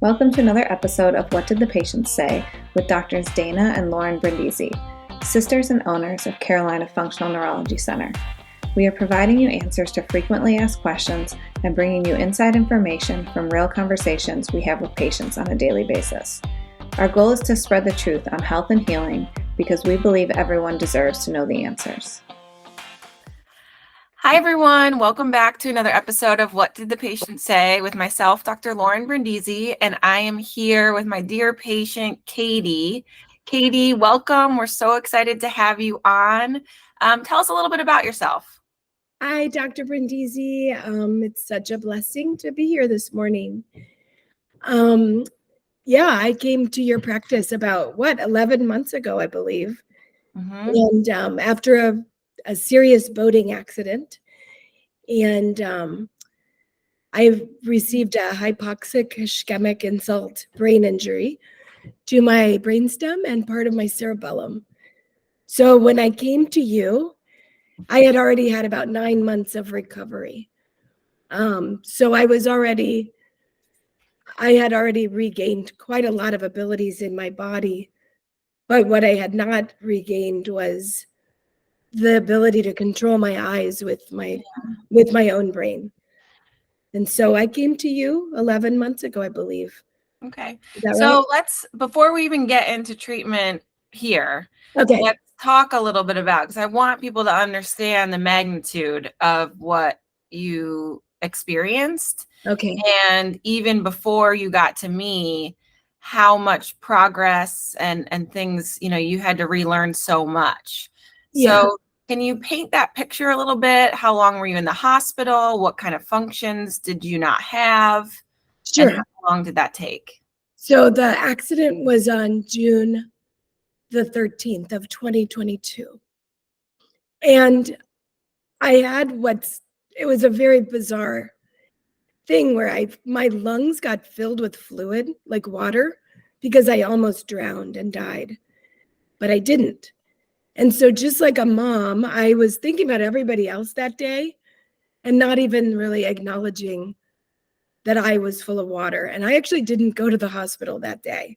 Welcome to another episode of What Did the Patient Say with Doctors Dana and Lauren Brindisi, sisters and owners of Carolina Functional Neurology Center. We are providing you answers to frequently asked questions and bringing you inside information from real conversations we have with patients on a daily basis. Our goal is to spread the truth on health and healing because we believe everyone deserves to know the answers. Hi, everyone. Welcome back to another episode of What Did the Patient Say with myself, Dr. Lauren Brindisi, and I am here with my dear patient, Katie. Katie, welcome. We're so excited to have you on. Tell us a little bit about yourself. Hi, Dr. Brindisi. It's such a blessing to be here this morning. I came to your practice about, 11 months ago, I believe. And after a serious boating accident, and I've received a hypoxic ischemic insult brain injury to my brainstem and part of my cerebellum. So when I came to you, I had already had about 9 months of recovery. So I had already regained quite a lot of abilities in my body, but what I had not regained was the ability to control my eyes with my own brain. And so I came to you 11 months ago, I believe. Okay. So right? Before we even get into treatment here, let's talk a little bit about, because I want people to understand the magnitude of what you experienced. Okay. And even before you got to me, how much progress and things, you had to relearn so much. Yeah. So can you paint that picture a little bit? How long were you in the hospital? What kind of functions did you not have? Sure. And how long did that take? So the accident was on June the 13th of 2022. And I had it was a very bizarre thing where my lungs got filled with fluid, like water, because I almost drowned and died, but I didn't. And so just like a mom, I was thinking about everybody else that day and not even really acknowledging that I was full of water. And I actually didn't go to the hospital that day.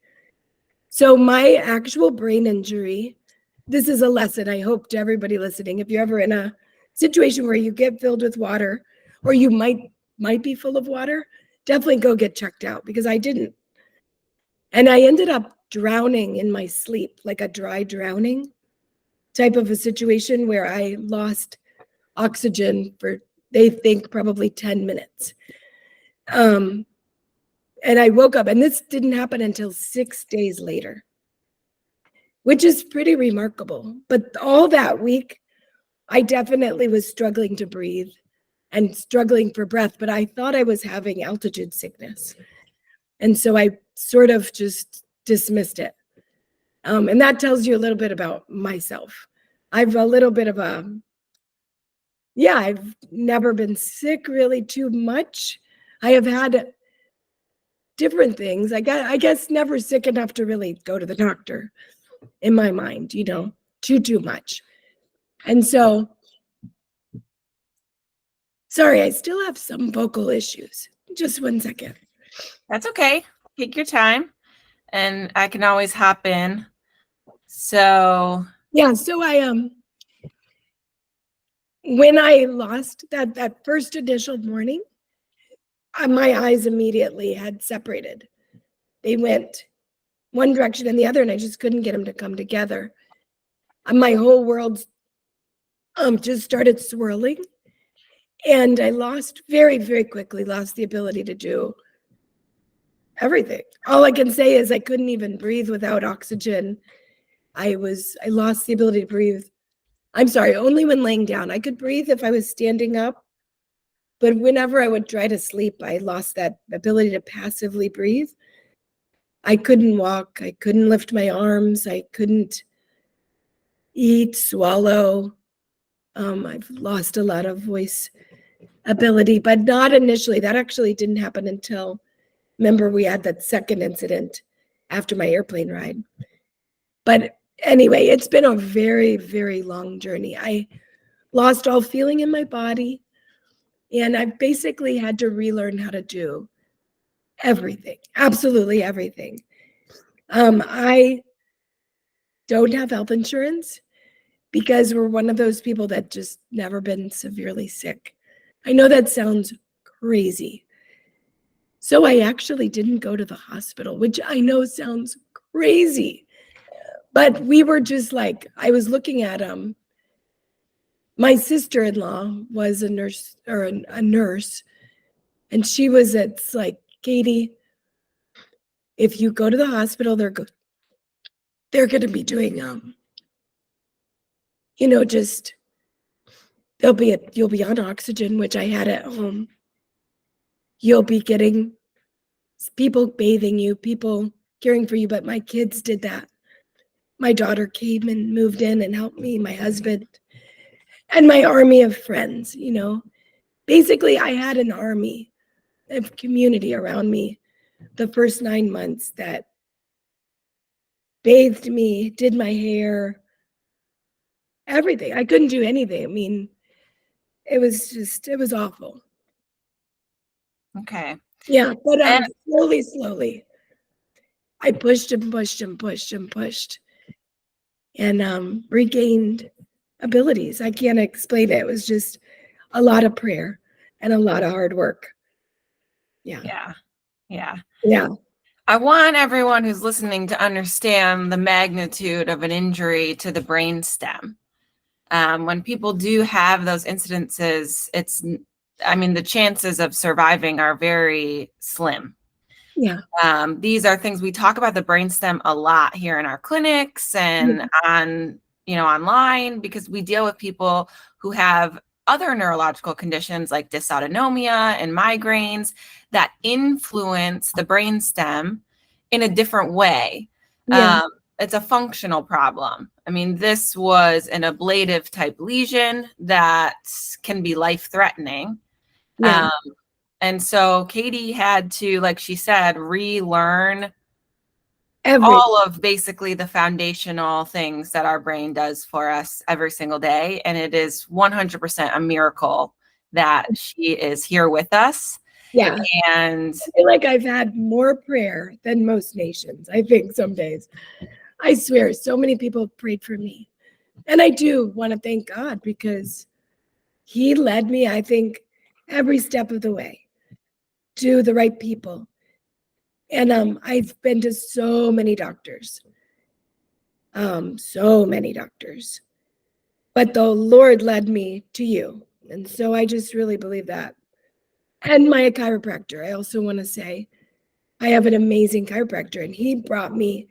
So my actual brain injury, this is a lesson I hope to everybody listening. If you're ever in a situation where you get filled with water or you might be full of water, definitely go get checked out, because I didn't. And I ended up drowning in my sleep, like a dry drowning type of a situation where I lost oxygen for, they think, probably 10 minutes. And I woke up, and this didn't happen until 6 days later, which is pretty remarkable. But all that week, I definitely was struggling to breathe and struggling for breath, but I thought I was having altitude sickness. And so I sort of just dismissed it. And that tells you a little bit about myself. I've never been sick really too much. I have had different things. I guess never sick enough to really go to the doctor in my mind, too much. And so, sorry, I still have some vocal issues. Just 1 second. That's okay. Take your time, and I can always hop in. So I when I lost that first initial morning, my eyes immediately had separated. They went one direction and the other, and I just couldn't get them to come together. My whole world just started swirling, and I very, very quickly lost the ability to do everything. All I can say is I couldn't even breathe without oxygen. I lost the ability to breathe. I'm sorry, only when laying down. I could breathe if I was standing up, but whenever I would try to sleep, I lost that ability to passively breathe. I couldn't walk. I couldn't lift my arms. I couldn't eat, swallow. I've lost a lot of voice ability, but not initially. That actually didn't happen until, remember, we had that second incident after my airplane ride. But anyway, it's been a very, very long journey. I lost all feeling in my body, and I basically had to relearn how to do everything, absolutely everything. I don't have health insurance because we're one of those people that just never been severely sick. I know that sounds crazy. So I actually didn't go to the hospital, which I know sounds crazy. But we were just like, I was looking at my sister-in-law was a nurse or a nurse, and she was it's like, Katie, if you go to the hospital, they're going to be doing just you'll be on oxygen, which I had at home. You'll be getting people bathing you, people caring for you, but my kids did that. My daughter came and moved in and helped me, my husband, and my army of friends, Basically, I had an army of community around me the first 9 months that bathed me, did my hair, everything. I couldn't do anything. I mean, it was awful. Okay. Yeah, but slowly, I pushed and pushed and pushed and pushed and regained abilities. I can't explain it. It was just a lot of prayer and a lot of hard work. Yeah. I want everyone who's listening to understand the magnitude of an injury to the brainstem. When people do have those incidences, the chances of surviving are very slim. Yeah. These are things we talk about the brainstem a lot here in our clinics and online, because we deal with people who have other neurological conditions like dysautonomia and migraines that influence the brainstem in a different way. Yeah. It's a functional problem. I mean, this was an ablative type lesion that can be life-threatening. Yeah. And so Katie had to, like she said, relearn Everything. all of basically the foundational things that our brain does for us every single day. And it is 100% a miracle that she is here with us. Yeah. And I feel like I've had more prayer than most nations, I think, some days. I swear, so many people prayed for me. And I do want to thank God because he led me, I think, every step of the way to the right people. And I've been to so many doctors. But the Lord led me to you. And so I just really believe that. And my chiropractor, I also want to say, I have an amazing chiropractor, and he brought me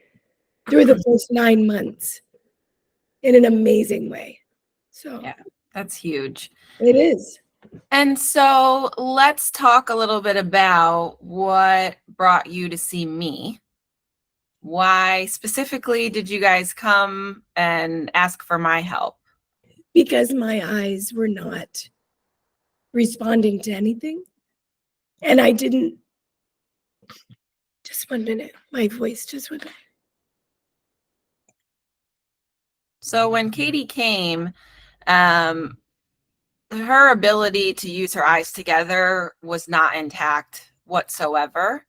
through the first 9 months in an amazing way. So yeah, that's huge. It is. And so let's talk a little bit about what brought you to see me. Why specifically did you guys come and ask for my help? Because my eyes were not responding to anything. And I didn't. Just 1 minute. My voice just went. So when Katie came, her ability to use her eyes together was not intact whatsoever.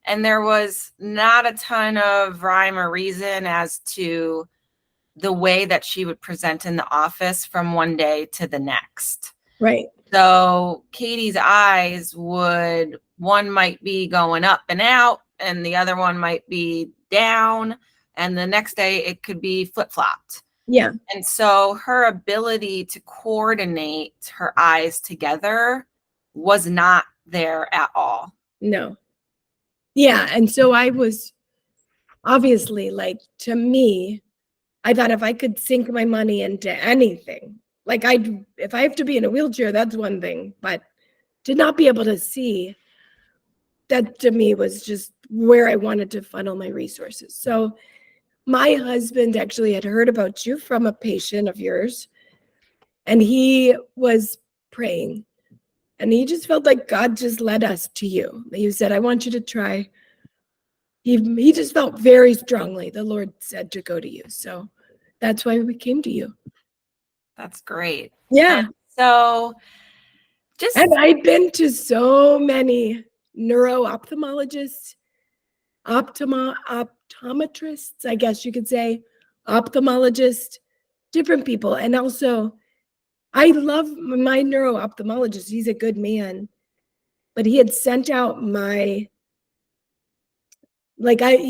And there was not a ton of rhyme or reason as to the way that she would present in the office from one day to the next. Right. So Katie's eyes one might be going up and out, and the other one might be down, and the next day it could be flip-flopped. Yeah. And so her ability to coordinate her eyes together was not there at all. No. Yeah. And so I was obviously, like, to me, I thought if I could sink my money into anything, like if I have to be in a wheelchair, that's one thing, but to not be able to see, that to me was just where I wanted to funnel my resources. So my husband actually had heard about you from a patient of yours, and he was praying, and he just felt like God just led us to you. He said, I want you to try. He just felt very strongly the Lord said to go to you. So that's why we came to you. That's great. Yeah. And so And I've been to so many neuro-ophthalmologists, optometrists, I guess you could say, ophthalmologists, different people. And also, I love my neuro-ophthalmologist. He's a good man, but he had sent out he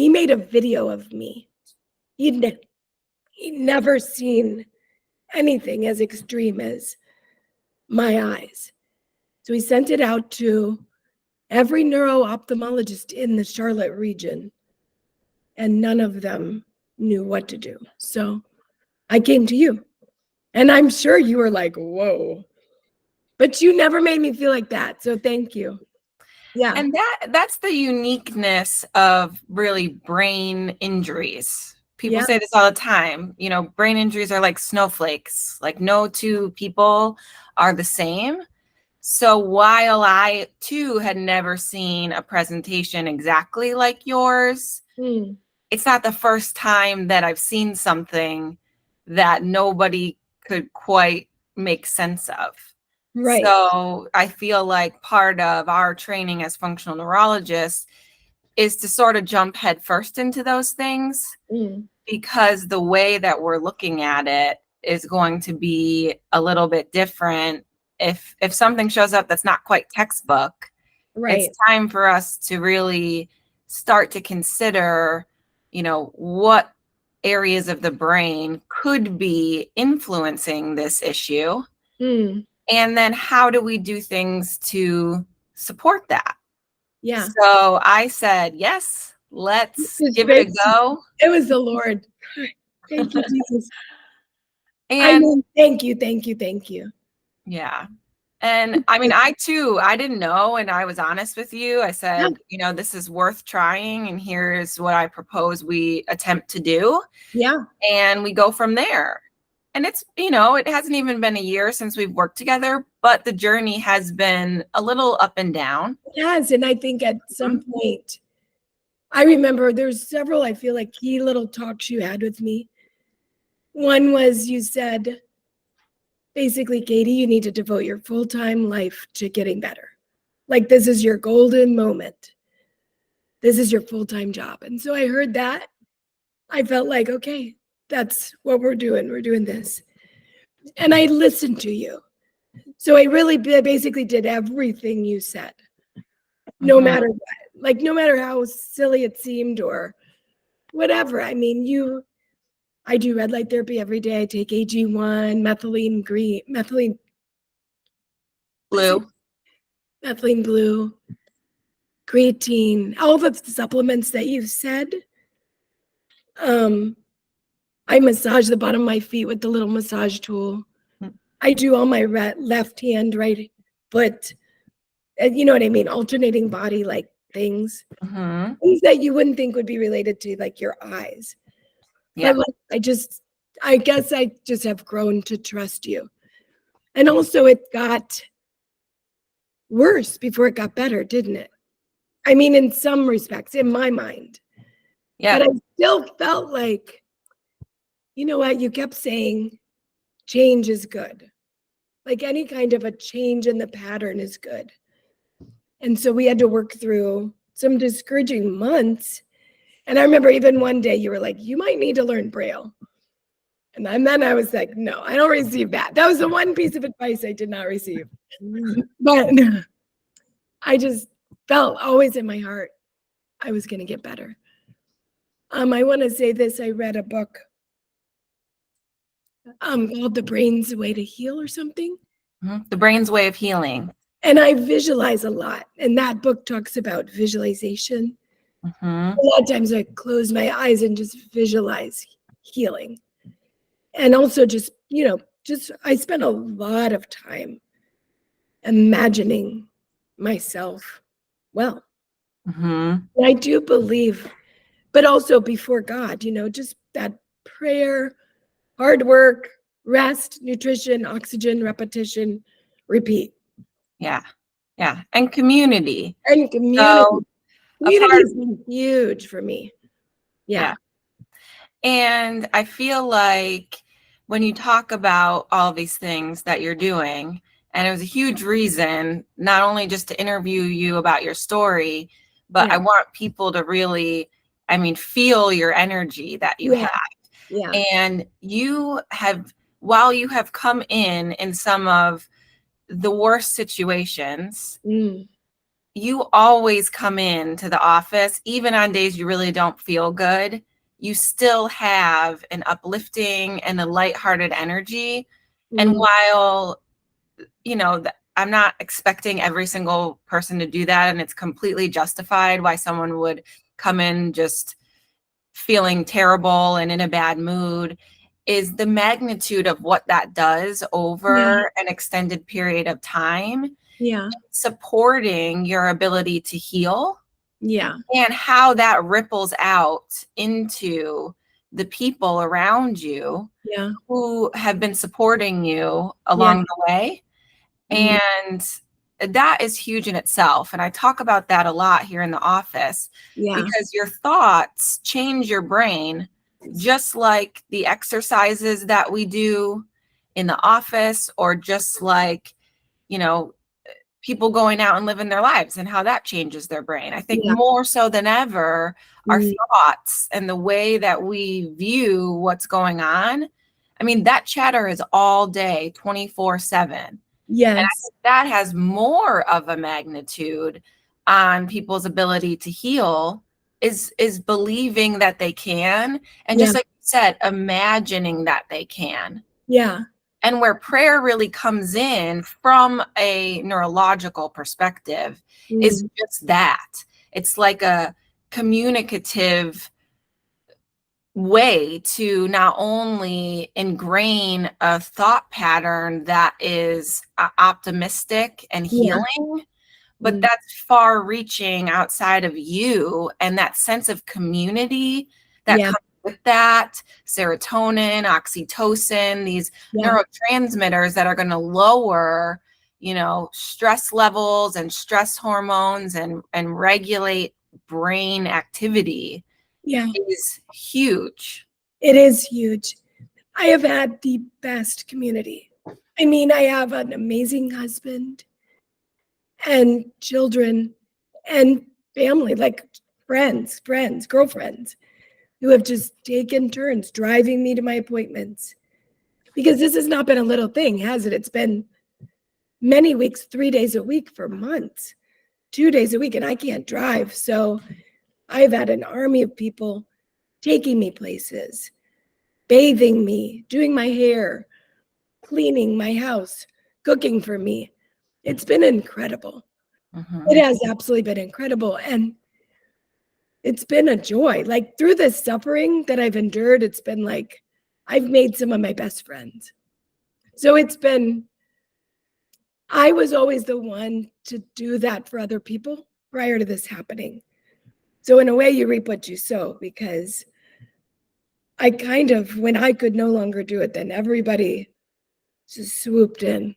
made a video of me. He'd never seen anything as extreme as my eyes. So he sent it out to every neuro-ophthalmologist in the Charlotte region, and none of them knew what to do. So I came to you, and I'm sure you were like, whoa, but you never made me feel like that. So thank you. Yeah. And that's the uniqueness of really brain injuries. People say this all the time, you know, brain injuries are like snowflakes, like no two people are the same. So while I too had never seen a presentation exactly like yours, it's not the first time that I've seen something that nobody could quite make sense of. Right. So I feel like part of our training as functional neurologists is to sort of jump headfirst into those things, because the way that we're looking at it is going to be a little bit different. If something shows up that's not quite textbook, it's time for us to really start to consider, you know, what areas of the brain could be influencing this issue. And then how do we do things to support that? Yeah. So I said, yes, let's give it a go. It was the Lord. Thank you, Jesus. And thank you. Yeah. And I mean, I didn't know. And I was honest with you. I said, you know, this is worth trying. And here's what I propose we attempt to do. Yeah. And we go from there. And it's, you know, it hasn't even been a year since we've worked together, but the journey has been a little up and down. It has. And I think at some point, I remember there's several, I feel like, key little talks you had with me. One was you said, basically, Katie, you need to devote your full-time life to getting better. Like, this is your golden moment. This is your full-time job. And so I heard that. I felt like, okay, that's what we're doing. We're doing this. And I listened to you. So I really basically did everything you said, no matter what. Like, no matter how silly it seemed or whatever. I mean, I do red light therapy every day. I take AG1, methylene blue, creatine, all the supplements that you've said. I massage the bottom of my feet with the little massage tool. I do all my left hand, right foot. You know what I mean? Alternating body like things. Things that you wouldn't think would be related to like your eyes. Yeah. But I guess I just have grown to trust you. And also it got worse before it got better, didn't it? I mean, in some respects, in my mind. Yeah. But I still felt like, you know what? You kept saying change is good. Like any kind of a change in the pattern is good. And so we had to work through some discouraging months. And I remember even one day you were like, you might need to learn Braille. And then I was like, no, I don't receive that. That was the one piece of advice I did not receive. But I just felt always in my heart I was going to get better. I want to say this. I read a book called The Brain's Way to Heal or something. The Brain's Way of Healing. And I visualize a lot. And that book talks about visualization. A lot of times I close my eyes and just visualize healing. And also just I spend a lot of time imagining myself well. And I do believe, but also before God, just that prayer, hard work, rest, nutrition, oxygen, repetition, repeat. Yeah. And community. So, community has been huge for me. Yeah. And I feel like when you talk about all these things that you're doing, And it was a huge reason, not only just to interview you about your story, but I want people to really, feel your energy that you have. Yeah. And you have, while you have come in some of the worst situations, you always come into the office, even on days you really don't feel good, you still have an uplifting and a lighthearted energy. And while, I'm not expecting every single person to do that, and it's completely justified why someone would come in just feeling terrible and in a bad mood, is the magnitude of what that does over an extended period of time, supporting your ability to heal, and how that ripples out into the people around you who have been supporting you along the way. And that is huge in itself. And I talk about that a lot here in the office, because your thoughts change your brain, just like the exercises that we do in the office, or just like, people going out and living their lives and how that changes their brain. I think more so than ever, our thoughts and the way that we view what's going on. That chatter is all day, 24/7. Yes. And I think that has more of a magnitude on people's ability to heal, is believing that they can. And just like you said, imagining that they can. Yeah. And where prayer really comes in from a neurological perspective is just that. It's like a communicative way to not only ingrain a thought pattern that is optimistic and healing, but that's far reaching outside of you, and that sense of community that comes with that, serotonin, oxytocin, these neurotransmitters that are going to lower, stress levels and stress hormones and regulate brain activity. Is huge. It is huge. I have had the best community. I have an amazing husband and children and family, like friends, girlfriends, who have just taken turns driving me to my appointments. Because this has not been a little thing, has it? It's been many weeks, 3 days a week for months, 2 days a week, and I can't drive. So I've had an army of people taking me places, bathing me, doing my hair, cleaning my house, cooking for me. It's been incredible. It has absolutely been incredible. And it's been a joy. Like, through this suffering that I've endured, it's been like I've made some of my best friends. So I was always the one to do that for other people prior to this happening. So in a way, you reap what you sow, because I kind of, when I could no longer do it, then everybody just swooped in.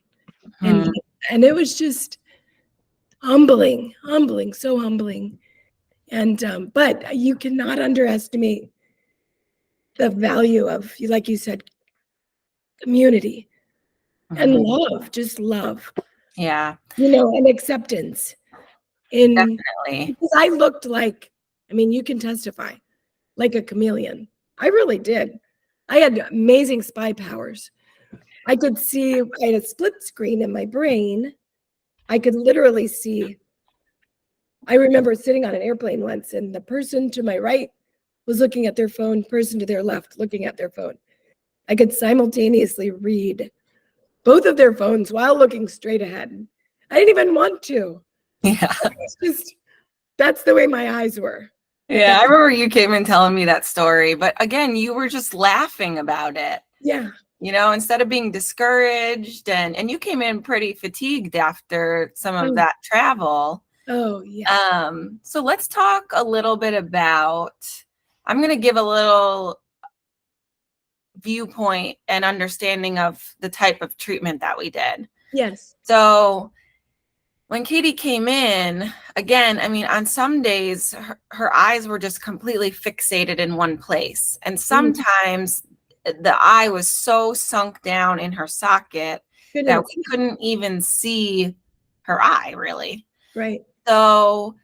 And it was just humbling, so humbling. And, but you cannot underestimate the value of, like you said, community and love, just love. Yeah. And acceptance. Definitely. Because I looked like, you can testify, like a chameleon. I really did. I had amazing spy powers. I had a split screen in my brain. I could literally see. I remember sitting on an airplane once, and the person to my right was looking at their phone, person to their left looking at their phone. I could simultaneously read both of their phones while looking straight ahead. I didn't even want to. Yeah. It's just, that's the way my eyes were. Yeah, I remember you came in telling me that story, but again, you were just laughing about it. Yeah. Instead of being discouraged, and you came in pretty fatigued after some of that travel. Oh, yeah. So let's talk a little bit about, I'm going to give a little viewpoint and understanding of the type of treatment that we did. Yes. So when Katie came in, again, on some days, her eyes were just completely fixated in one place. And sometimes the eye was so sunk down in her socket that we couldn't even see her eye really. Right. So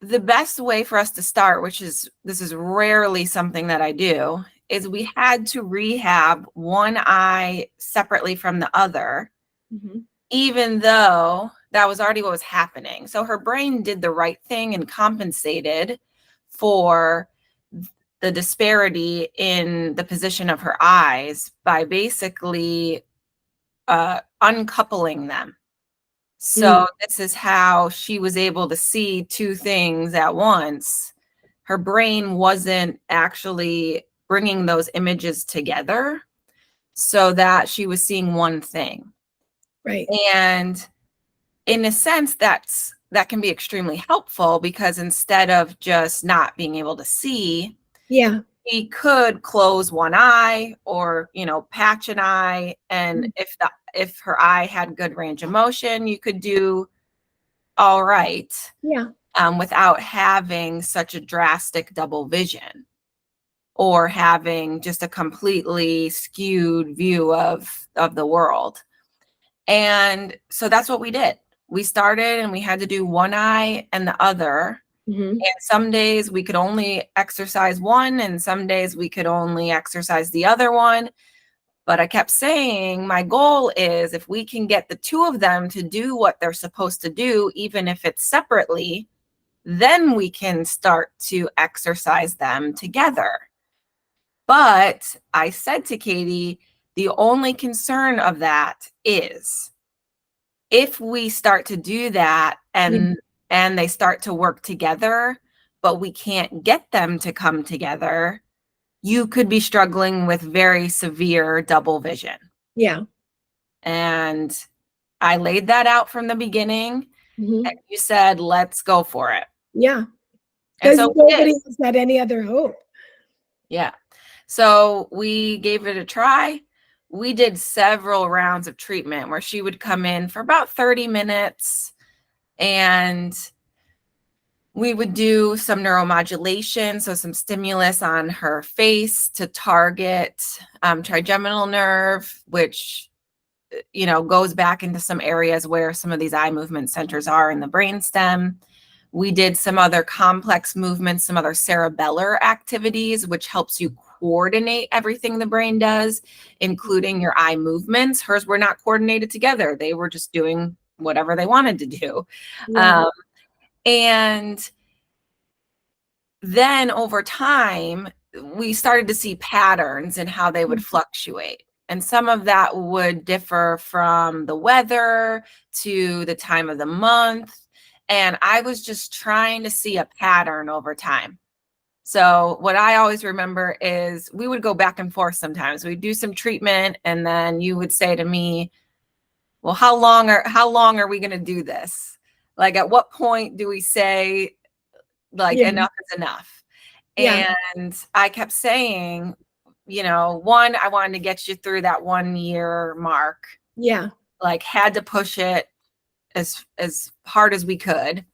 the best way for us to start, this is rarely something that I do, is we had to rehab one eye separately from the other, even though that was already what was happening. So her brain did the right thing and compensated for the disparity in the position of her eyes by basically uncoupling them. So this is how she was able to see two things at once. Her brain wasn't actually bringing those images together so that she was seeing one thing. Right. And in a sense, that can be extremely helpful because instead of just not being able to see, he could close one eye or, patch an eye. And if her eye had good range of motion, you could do all right. Without having such a drastic double vision or having just a completely skewed view of the world. And so that's what we did. We started and we had to do one eye and the other. And some days we could only exercise one, and some days we could only exercise the other one. But I kept saying, my goal is if we can get the two of them to do what they're supposed to do, even if it's separately, then we can start to exercise them together. But I said to Katie, the only concern of that is if we start to do that and they start to work together, but we can't get them to come together, you could be struggling with very severe double vision. And I laid that out from the beginning. And you said, let's go for it. Because nobody has had any other hope. So we gave it a try. We did several rounds of treatment where she would come in for about 30 minutes and we would do some neuromodulation, so some stimulus on her face to target trigeminal nerve, which goes back into some areas where some of these eye movement centers are in the brainstem. We did some other complex movements, some other cerebellar activities, which helps you coordinate everything the brain does, including your eye movements. Hers were not coordinated together. They were just doing whatever they wanted to do. And then over time, we started to see patterns in how they would fluctuate. And some of that would differ from the weather to the time of the month. And I was just trying to see a pattern over time. So what I always remember is we would go back and forth sometimes. We'd do some treatment and then you would say to me, well, how long are we going to do this? Like, at what point do we say, like, enough is enough? And I kept saying, one, I wanted to get you through that 1 year mark. Like, had to push it as hard as we could.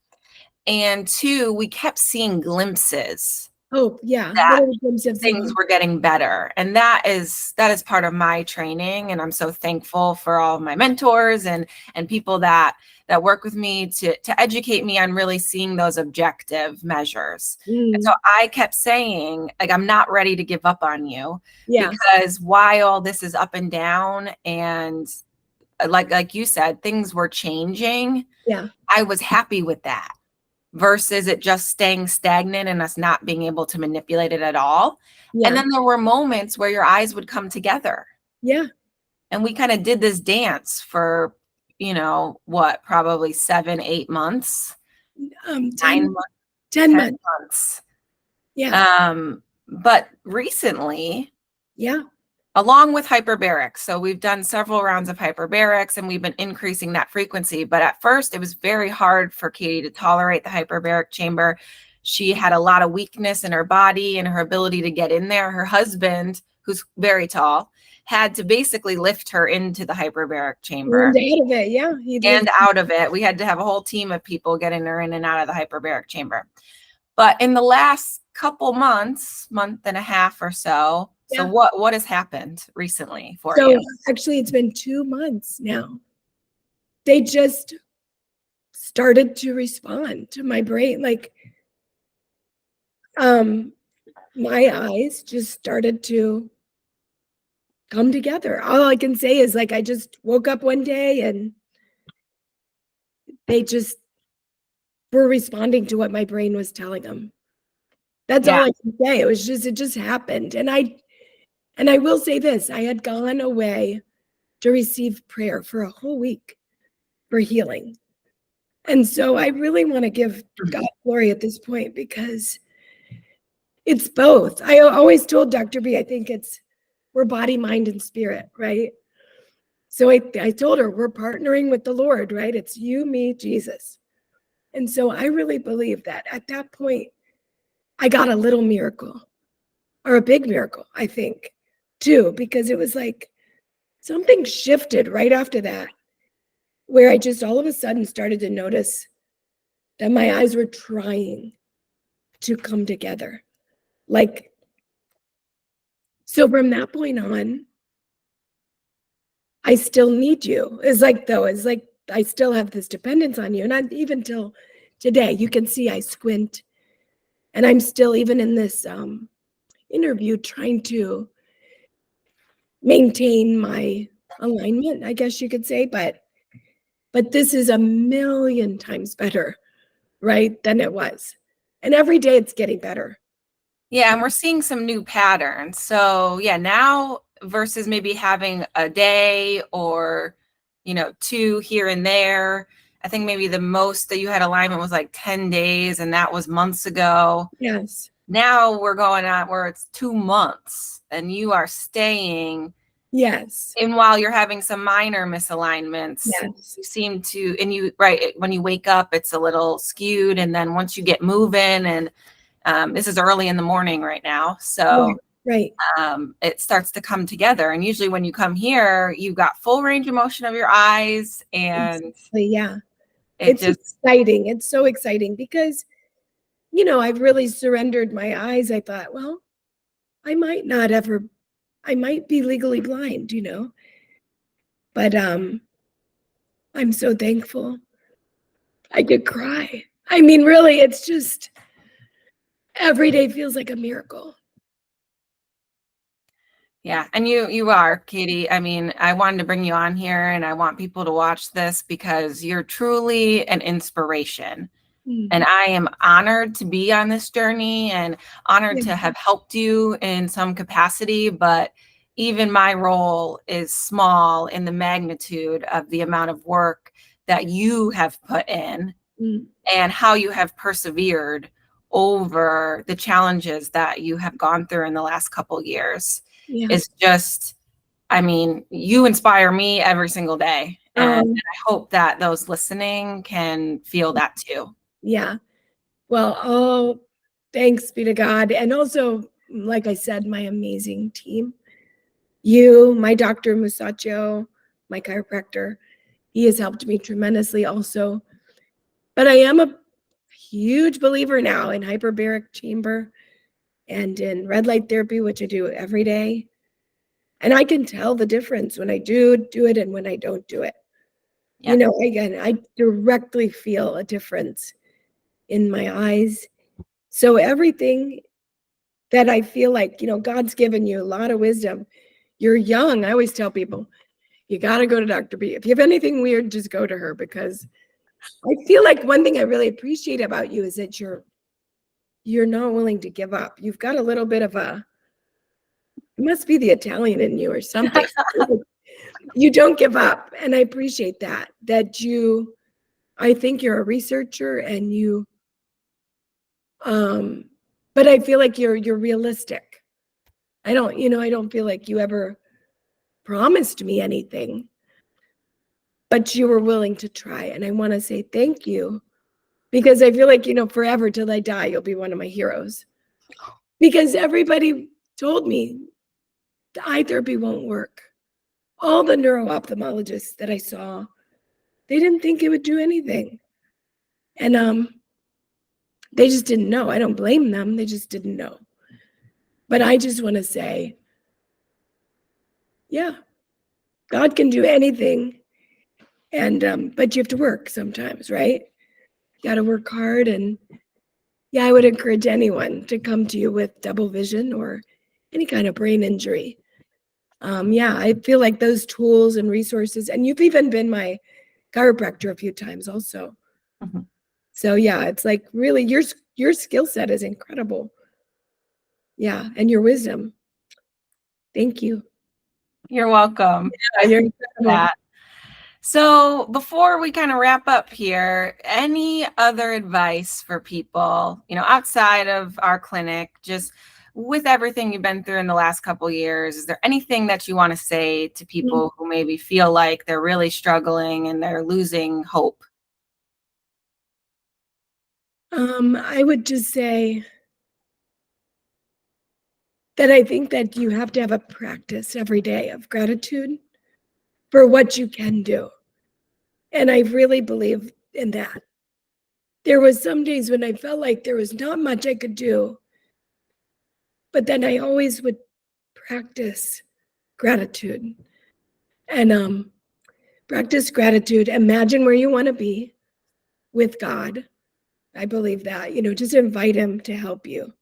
And two, we kept seeing glimpses. That things were getting better. And that is part of my training. And I'm so thankful for all of my mentors and people that work with me to educate me on really seeing those objective measures. And so I kept saying, like, I'm not ready to give up on you because while this is up and down and like you said, things were changing. I was happy with that. Versus it just staying stagnant and us not being able to manipulate it at all. And then there were moments where your eyes would come together. And we kind of did this dance for, probably 7-8 months. 10 months. But recently, along with hyperbaric. So we've done several rounds of hyperbarics and we've been increasing that frequency. But at first it was very hard for Katie to tolerate the hyperbaric chamber. She had a lot of weakness in her body and her ability to get in there. Her husband, who's very tall, had to basically lift her into the hyperbaric chamber. And out of it. We had to have a whole team of people getting her in and out of the hyperbaric chamber. But in the last couple months, month and a half or so, So Yeah. what has happened recently for So you? actually it's been 2 months now. They just started to respond to my brain. Like, my eyes just started to come together. All I can say is, like, I just woke up one day and they just were responding to what my brain was telling them. That's Yeah. all I can say. It just happened. And I will say this, I had gone away to receive prayer for a whole week for healing. And so I really want to give God glory at this point because it's both. I always told Dr. B, I think we're body, mind, and spirit, right? So I told her we're partnering with the Lord, right? It's you, me, Jesus. And so I really believe that at that point, I got a little miracle or a big miracle, I think, too, because it was like something shifted right after that, where I just all of a sudden started to notice that my eyes were trying to come together. Like, so from that point on, I still need you. It's like I still have this dependence on you. And not even till today, you can see I squint. And I'm still, even in this interview, trying to maintain my alignment, I guess you could say. But this is a million times better, right, than it was. And every day it's getting better. Yeah, and we're seeing some new patterns. So yeah, now versus maybe having a day or, two here and there. I think maybe the most that you had alignment was like 10 days, and that was months ago. Yes. Now we're going on where it's 2 months and you are staying. Yes. And while you're having some minor misalignments, Yes. you seem to, and you, right, when you wake up, it's a little skewed. And then once you get moving, and this is early in the morning right now, so right. It starts to come together. And usually when you come here, you've got full range of motion of your eyes, and Exactly, yeah. it's exciting. It's so exciting because, I've really surrendered my eyes. I thought, well, I might be legally blind, but I'm so thankful. I could cry. I mean, really, it's just every day feels like a miracle. Yeah, and you are, Katie. I mean, I wanted to bring you on here, and I want people to watch this because you're truly an inspiration. And I am honored to be on this journey and honored to have helped you in some capacity, but even my role is small in the magnitude of the amount of work that you have put in and how you have persevered over the challenges that you have gone through in the last couple years. It's just, I mean, you inspire me every single day. And I hope that those listening can feel that too. Yeah. Well, thanks be to God. And also, like I said, my amazing team. You, my Dr. Musacho, my chiropractor, he has helped me tremendously also. But I am a huge believer now in hyperbaric chamber and in red light therapy, which I do every day. And I can tell the difference when I do it and when I don't do it. Yeah. Again, I directly feel a difference in my eyes. So everything that I feel like, God's given you a lot of wisdom. You're young. I always tell people, you got to go to Dr. B. If you have anything weird, just go to her, because I feel like one thing I really appreciate about you is that you're not willing to give up. You've got a little bit of it must be the Italian in you or something. You don't give up. And I appreciate that I think you're a researcher and but I feel like you're realistic. I don't feel like you ever promised me anything, but you were willing to try. And I want to say thank you, because I feel like, forever till I die, you'll be one of my heroes. Because everybody told me the eye therapy won't work. All the neuro-ophthalmologists that I saw, they didn't think it would do anything. And they just didn't know. I don't blame them. They just didn't know. But I just want to say yeah, God can do anything. And, but you have to work sometimes, right? You got to work hard. And yeah, I would encourage anyone to come to you with double vision or any kind of brain injury. Yeah, I feel like those tools and resources, and you've even been my chiropractor a few times also. Mhm. So yeah, it's like really your skill set is incredible. Yeah, and your wisdom. Thank you. You're welcome. Yeah, you're I appreciate incredible. that. So before we kind of wrap up here, any other advice for people, outside of our clinic, just with everything you've been through in the last couple of years, is there anything that you want to say to people who maybe feel like they're really struggling and they're losing hope? I would just say that I think that you have to have a practice every day of gratitude for what you can do. And I really believe in that. There was some days when I felt like there was not much I could do, but then I always would practice gratitude and practice gratitude. Imagine where you want to be with God. I believe that, just invite him to help you.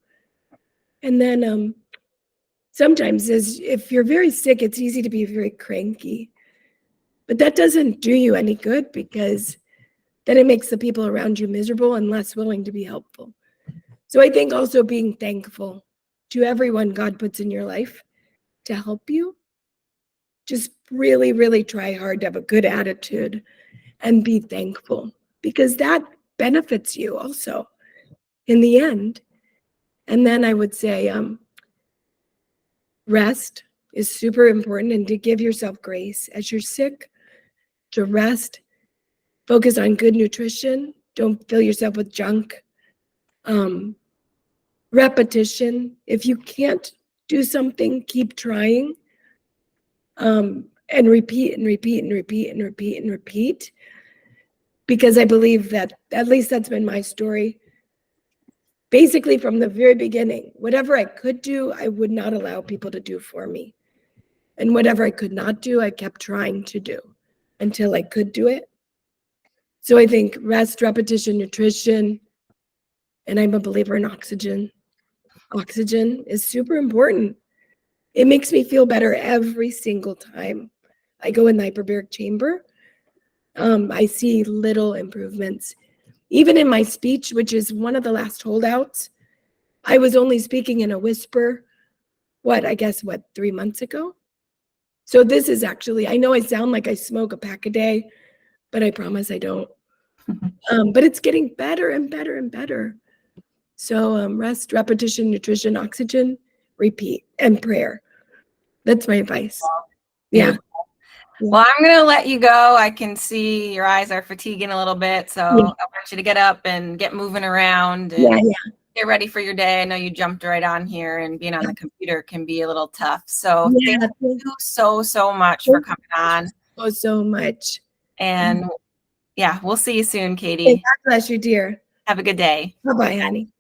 And then sometimes if you're very sick, it's easy to be very cranky, but that doesn't do you any good because then it makes the people around you miserable and less willing to be helpful. So I think also being thankful to everyone God puts in your life to help you. Just really, really try hard to have a good attitude and be thankful because that benefits you also in the end. And then I would say rest is super important and to give yourself grace as you're sick, to rest, focus on good nutrition, don't fill yourself with junk. Repetition, if you can't do something, keep trying, and repeat and repeat and repeat and repeat and repeat. Because I believe that, at least that's been my story, basically from the very beginning, whatever I could do, I would not allow people to do for me. And whatever I could not do, I kept trying to do until I could do it. So I think rest, repetition, nutrition, and I'm a believer in oxygen. Oxygen is super important. It makes me feel better every single time I go in the hyperbaric chamber. I see little improvements. Even in my speech, which is one of the last holdouts, I was only speaking in a whisper, 3 months ago? So this is actually, I know I sound like I smoke a pack a day, but I promise I don't. But it's getting better and better and better. So rest, repetition, nutrition, oxygen, repeat, and prayer. That's my advice. Yeah. Well, I'm going to let you go. I can see your eyes are fatiguing a little bit. So I want you to get up and get moving around and get ready for your day. I know you jumped right on here and being on the computer can be a little tough. So thank you so much for coming on. So much. And we'll see you soon, Katie. God bless you, dear. Have a good day. Bye-bye, honey.